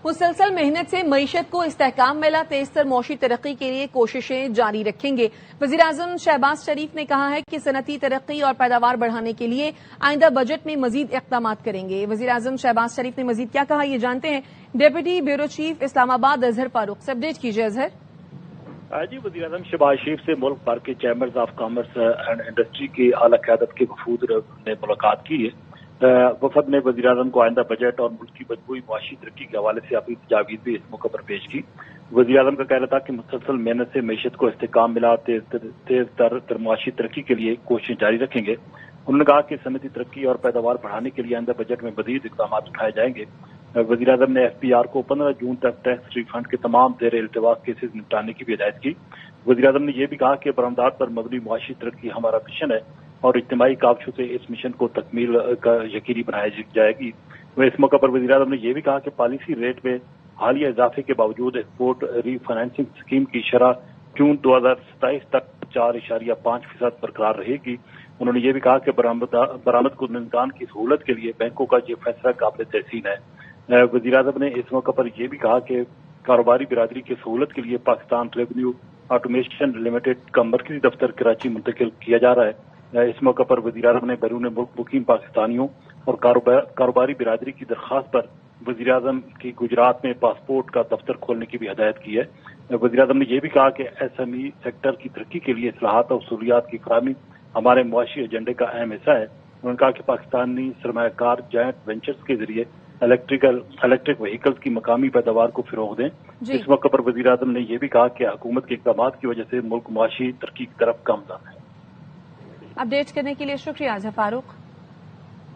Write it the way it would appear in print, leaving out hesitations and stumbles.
मुसलसल मेहनत से मईशत को इस्तेहकाम मिला, तेजतर मौशी तरक्की के लिए कोशिशें जारी रखेंगे। वज़ीर-ए-आज़म शहबाज शरीफ ने कहा है कि सनती तरक्की और पैदावार बढ़ाने के लिए आइंदा बजट में मजीद इक़दामात करेंगे। वज़ीर-ए-आज़म शहबाज शरीफ ने मजीद क्या कहा, ये जानते हैं deputy bureau chief Islamabad Azhar Farooq से। अपडेट कीजिए अजहर। जी, वज़ीर-ए-आज़म शहबाज शरीफ से मुल्क भर के chambers of commerce and industry की आला क़यादत के वफूद ने मुलाकात की है। वफद ने वज़ीर-ए-आज़म को आइंदा बजट और मुल्क की मजबूती माशी तरक्की के हवाले से अपनी तजावीज़ भी इस मौके पर पेश की। वज़ीर-ए-आज़म का कहना था कि मुसलसल मेहनत से मईशत को इस्तेहकाम मिला, तेज तर माशी तरक्की के लिए कोशिशें जारी रखेंगे। उन्होंने कहा कि सनती तरक्की और पैदावार बढ़ाने के लिए आइंदा बजट में मज़ीद इक़दाम उठाए जाएंगे। वज़ीर-ए-आज़म ने FPR को 15 जून तक टैक्स रिफंड के तमाम ज़ेर इल्तिवास केसेस निपटाने की भी हिदायत की। वज़ीर-ए-आज़म ने यह भी कहा कि बरामदात पर मबनी मुआशी तरक्की हमारा मिशन है और इज्तिमाई काबशों से इस मिशन को तकमील यकीनी बनाई जाएगी। इस मौके पर वज़ीर-ए-आज़म ने यह भी कहा कि पॉलिसी रेट में हालिया इजाफे के बावजूद एक्सपोर्ट रीफाइनेंसिंग स्कीम की शरह जून 2027 तक 4.5% बरकरार रहेगी। उन्होंने ये भी कहा कि बरामद कुंदगान की सहूलत के लिए बैंकों का ये फैसला काबिल तहसीन है। वज़ीर-ए-आज़म ने इस मौके पर यह भी कहा कि कारोबारी बिरादरी की सहूलत के लिए पाकिस्तान रेवेन्यू ऑटोमेशन लिमिटेड का मरकजी दफ्तर कराची मुंतकिल किया जा रहा है। इस मौके पर वज़ीर-ए-आज़म ने बैरून मुल्क मुकीम पाकिस्तानियों और कारोबारी बिरादरी की दरख्वास्त पर वज़ीर-ए-आज़म की गुजरात में पासपोर्ट का दफ्तर खोलने की भी हिदायत की है। वज़ीर-ए-आज़म ने यह भी कहा कि SME सेक्टर की तरक्की के लिए इस्लाहात और सहूलियात की फराहमी हमारे मुआशी एजेंडे का अहम हिस्सा है। उन्होंने कहा कि पाकिस्तानी सरमायाकार जॉइंट वेंचर्स के जरिए इलेक्ट्रिक व्हीकल्स की मकामी पैदावार को फिरोग दें। इस मौके पर वज़ीर-ए-आज़म ने यह भी कहा कि हुकूमत के इक़दाम की वजह से मुल्क मुआशी तरक्की की तरफ गामज़न है। अपडेट करने के लिए शुक्रिया अजहर फारूक।